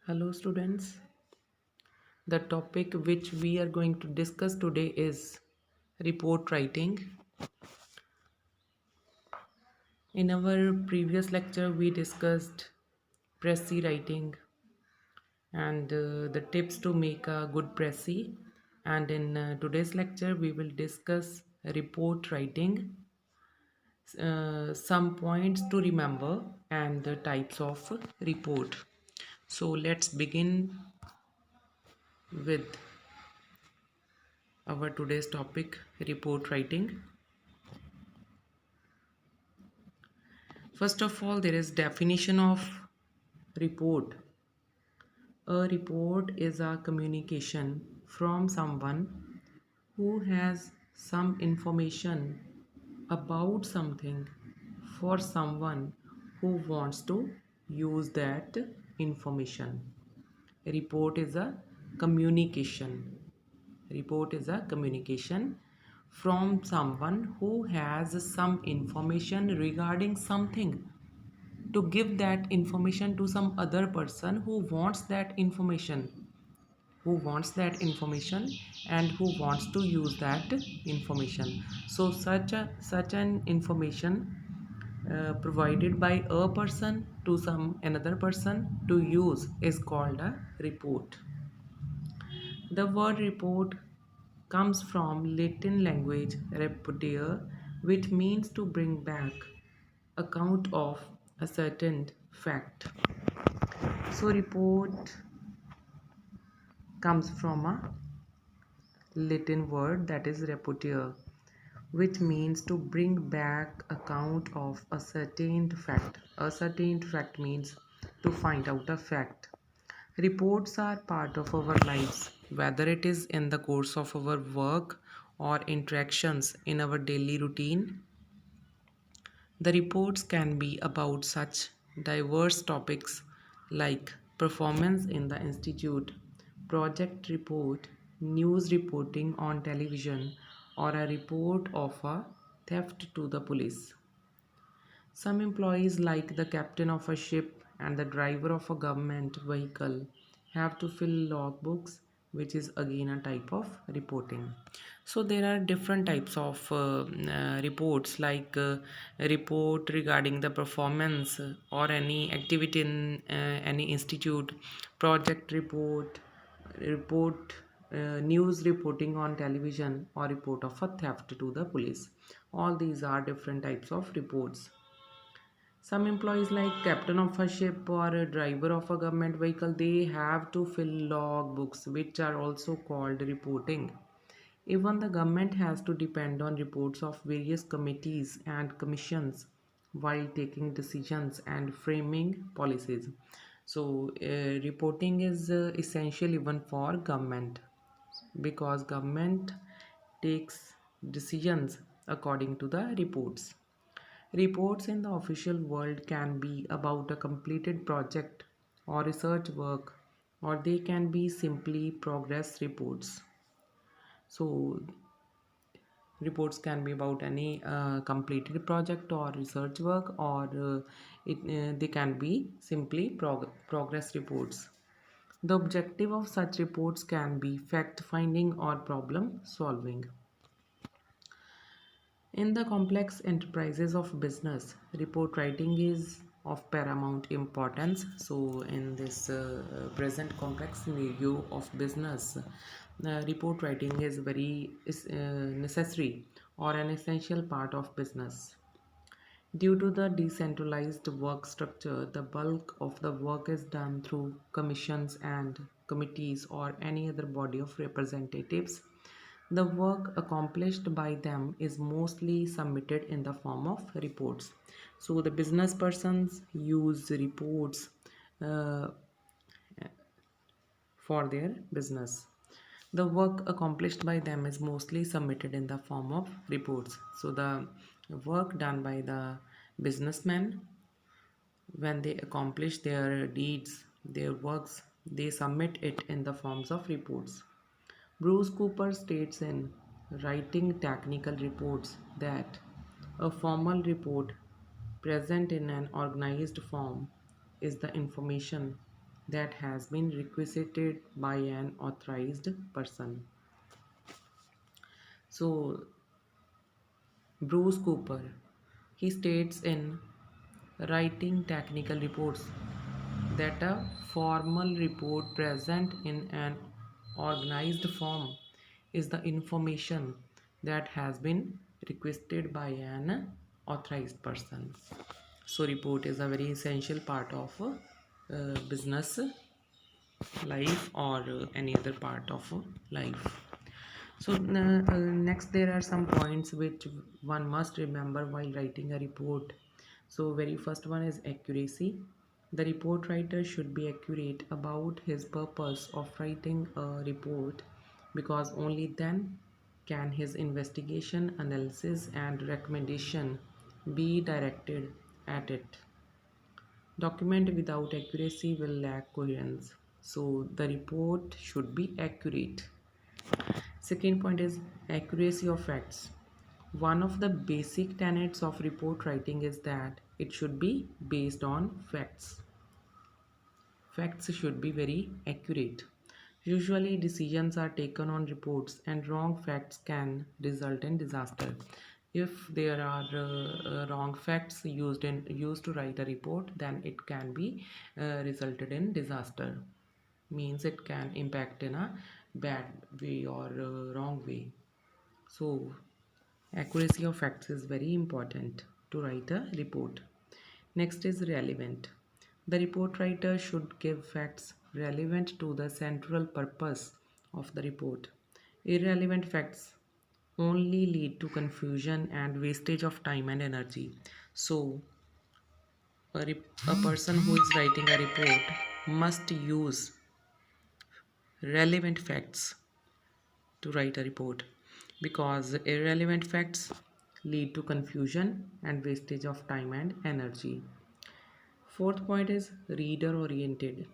Hello, students. The topic which we are going to discuss today is report writing. In our previous lecture, we discussed pressy writing and the tips to make a good pressy. And in today's lecture, we will discuss report writing, some points to remember, and the types of report. So let's begin with our today's topic, report writing. First of all, there is definition of report. A report is a communication from someone who has some information about something for someone who wants to use that information. Report is a communication. Report is a communication from someone who has some information regarding something to give that information to some other person who wants that information and who wants to use that information. So such an information provided by a person to some another person to use is called a report. The word report comes from Latin language reputere, which means to bring back account of a certain fact. So report comes from a Latin word that is reputere, which means to bring back account of a certain fact. A certain fact means to find out a fact. Reports are part of our lives, whether it is in the course of our work or interactions in our daily routine. The reports can be about such diverse topics like performance in the institute, project report, news reporting on television, or a report of a theft to the police. Some employees, like the captain of a ship and the driver of a government vehicle, have to fill logbooks, which is again a type of reporting. So there are different types of reports, like report regarding the performance or any activity in any institute, project report, report news reporting on television, or report of a theft to the police. All these are different types of reports. Some employees, like captain of a ship or a driver of a government vehicle, they have to fill log books, which are also called reporting. Even the government has to depend on reports of various committees and commissions while taking decisions and framing policies. So reporting is essential even for government, because government takes decisions according to the reports. Reports in the official world can be about a completed project or research work, or they can be simply progress reports. So, reports can be about any completed project or research work, or they can be simply progress reports. The objective of such reports can be fact finding or problem solving. In the complex enterprises of business, report writing is of paramount importance. So, in this present complex scenario of business, report writing is necessary or an essential part of business. Due to the decentralized work structure, the bulk of the work is done through commissions and committees or any other body of representatives. The work accomplished by them is mostly submitted in the form of reports. So the business persons use reports uh, for their business. The work accomplished by them is mostly submitted in the form of reports. So the work done by the businessmen, when they accomplish their deeds, their works, they submit it in the forms of reports. Bruce Cooper states in Writing Technical Reports that a formal report present in an organized form is the information that has been requisited by an authorized person. So, Bruce Cooper, he states in writing technical reports that a formal report present in an organized form is the information that has been requested by an authorized person. So, report is a very essential part of business life or any other part of life. So, next, there are some points which one must remember while writing a report. So, very first one is accuracy. The report writer should be accurate about his purpose of writing a report because only then can his investigation, analysis, and recommendation be directed at it. Document without accuracy will lack coherence. So, the report should be accurate. Second point is accuracy of facts. One of the basic tenets of report writing is that it should be based on facts. Facts should be very accurate. Usually, decisions are taken on reports, and wrong facts can result in disaster. If there are wrong facts used to write a report, then it can be resulted in disaster. Means it can impact in a bad way or wrong way. So, accuracy of facts is very important to write a report. Next is relevant. The report writer should give facts relevant to the central purpose of the report. Irrelevant facts only lead to confusion and wastage of time and energy. So, a person who is writing a report must use relevant facts to write a report because irrelevant facts lead to confusion and wastage of time and energy. Fourth point is reader oriented.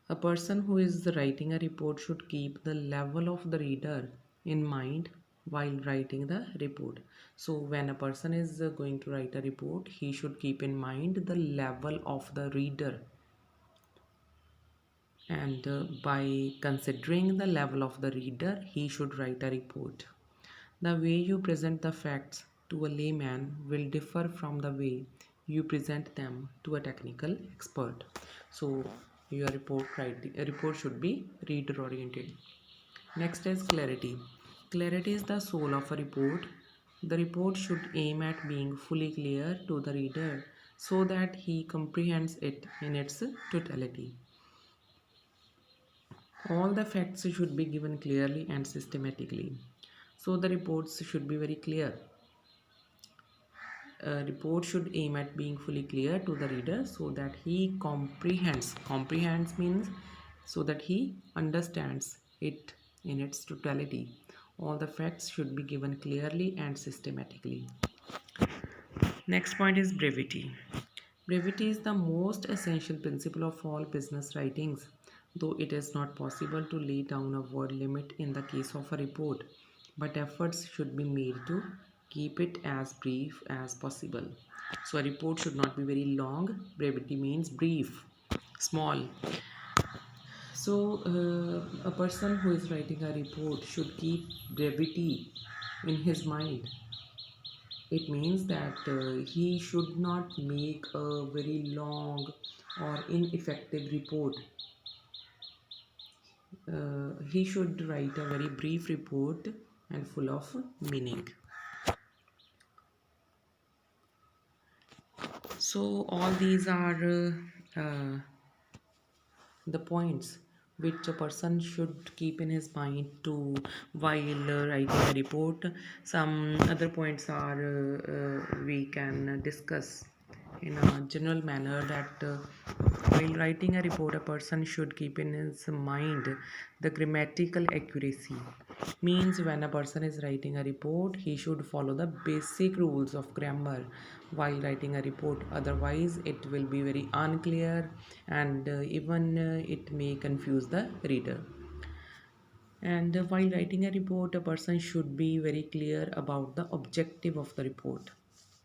A person who is writing a report should keep the level of the reader in mind while writing the report. So, when a person is going to write a report, he should keep in mind the level of the reader. And by considering the level of the reader, he should write a report. The way you present the facts to a layman will differ from the way you present them to a technical expert. So, your report should be reader oriented. Next is clarity. Clarity is the soul of a report. The report should aim at being fully clear to the reader so that he comprehends it in its totality. All the facts should be given clearly and systematically. So the reports should be very clear. A report should aim at being fully clear to the reader so that he comprehends means so that he understands it in its totality. All the facts should be given clearly and systematically. Next point is brevity. Brevity is the most essential principle of all business writings, though it is not possible to lay down a word limit in the case of a report, but efforts should be made to keep it as brief as possible. So, a report should not be very long. Brevity means brief, small. So, a person who is writing a report should keep brevity in his mind. It means that he should not make a very long or ineffective report. He should write a very brief report and full of meaning. So, all these are the points which a person should keep in his mind to while writing a report. Some other points are we can discuss in a general manner that while writing a report a person should keep in his mind the grammatical accuracy. Means when a person is writing a report he should follow the basic rules of grammar while writing a report, otherwise it will be very unclear and even it may confuse the reader. And while writing a report a person should be very clear about the objective of the report,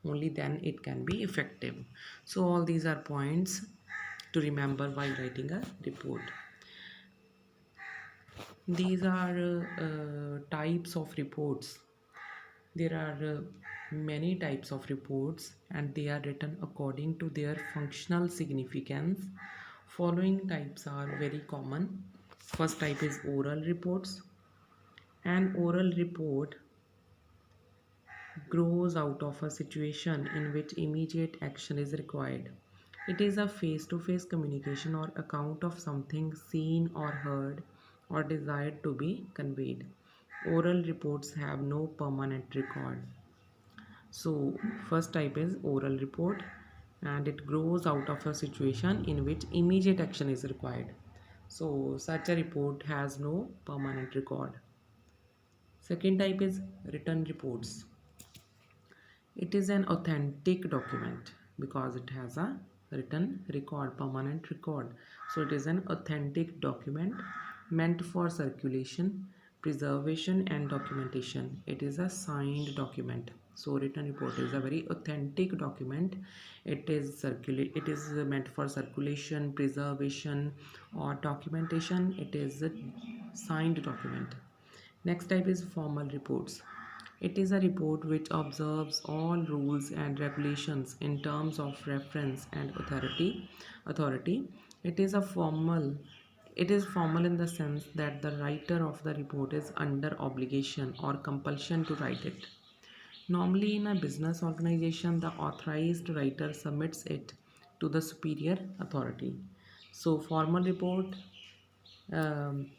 only then it can be effective. So all these are points to remember while writing a report. These are types of reports. There are many types of reports and they are written according to their functional significance. Following types are very common. First type is oral reports. An oral report grows out of a situation in which immediate action is required. It is a face to face communication or account of something seen or heard or desired to be conveyed. Oral reports have no permanent record. So, first type is oral report and it grows out of a situation in which immediate action is required. So, such a report has no permanent record. Second type is written reports. It is an authentic document because it has a written record, permanent record. So it is an authentic document meant for circulation, preservation and documentation. It is a signed document. So written report is a very authentic document. It is meant for circulation, preservation or documentation. It is a signed document. Next type is formal reports. It is a report which observes all rules and regulations in terms of reference and authority. It is a formal it is formal in the sense that the writer of the report is under obligation or compulsion to write it. Normally in a business organization, the authorized writer submits it to the superior authority. So formal report um,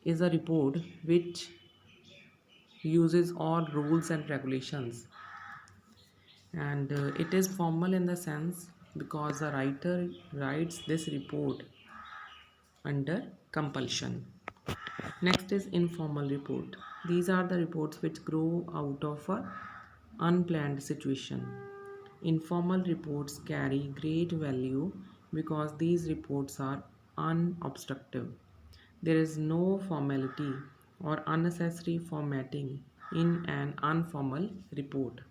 is a report which uses all rules and regulations, and it is formal in the sense because the writer writes this report under compulsion. Next is informal report. These are the reports which grow out of a unplanned situation. Informal reports carry great value because these reports are unobstructive. There is no formality or unnecessary formatting in an informal report.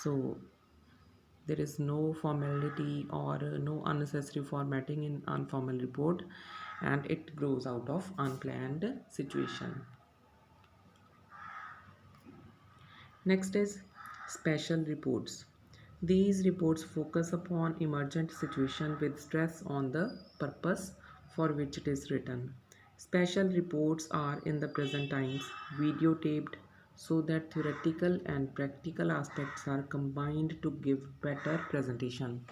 So there is no formality or no unnecessary formatting in informal report and it grows out of unplanned situation. Next is special reports. These reports focus upon emergent situation with stress on the purpose for which it is written. Special reports are in the present times videotaped so that theoretical and practical aspects are combined to give better presentation.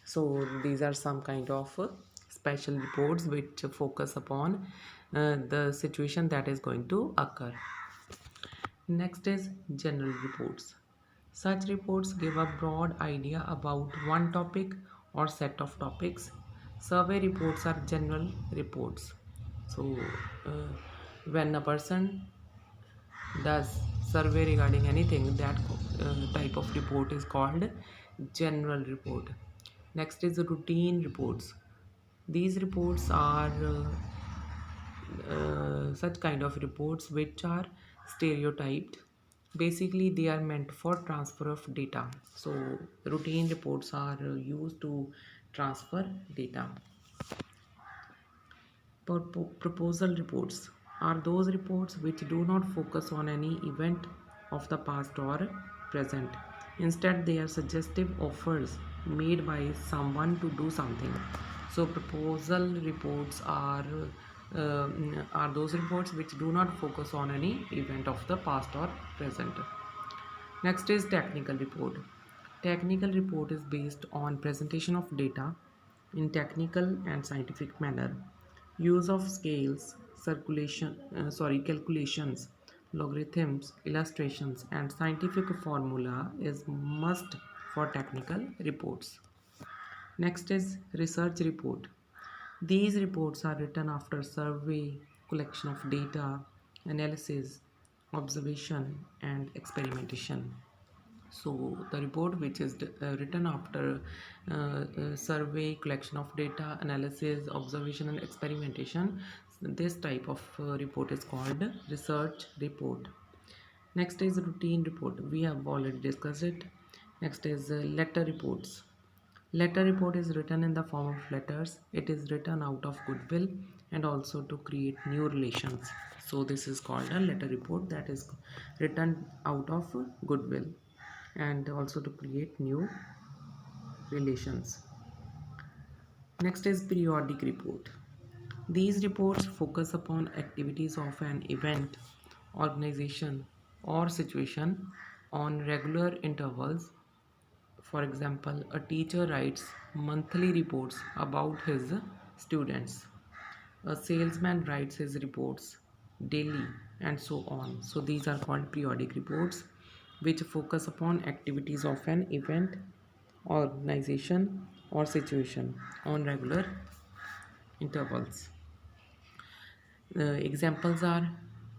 So these are some kind of special reports which focus upon the situation that is going to occur. Next is general reports. Such reports give a broad idea about one topic or set of topics. Survey reports are general reports. So, when a person does survey regarding anything, that type of report is called general report. Next is routine reports. These reports are such kind of reports which are stereotyped. Basically they are meant for transfer of data. So routine reports are used to transfer data. Proposal reports are those reports which do not focus on any event of the past or present. Instead, they are suggestive offers made by someone to do something. So, proposal reports are those reports which do not focus on any event of the past or present. Next is technical report. Technical report is based on presentation of data in technical and scientific manner. Use of scales, calculations, logarithms, illustrations, and scientific formula is must for technical reports. Next is research report. These reports are written after survey, collection of data, analysis, observation, and experimentation. So the report which is written after survey, collection of data, analysis, observation and experimentation, this type of report is called research report. Next is routine report. We have already discussed it. Next is letter reports. Letter report is written in the form of letters. It is written out of goodwill and also to create new relations. So this is called a letter report, that is written out of goodwill and also to create new relations. Next is periodic report. These reports focus upon activities of an event, organization, or situation on regular intervals. For example, a teacher writes monthly reports about his students. A salesman writes his reports daily, and so on. So these are called periodic reports, which focus upon activities of an event, organization, or situation on regular intervals. Examples are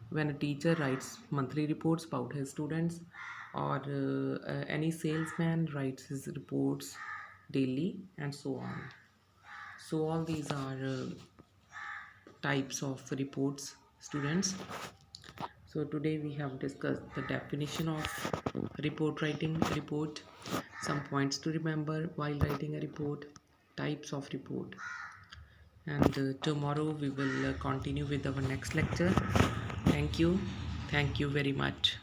when a teacher writes monthly reports about his students, or any salesman writes his reports daily, and so on. So, all these are types of reports, students. So, today we have discussed the definition of report writing, report, some points to remember while writing a report, types of report, and tomorrow we will continue with our next lecture. Thank you very much.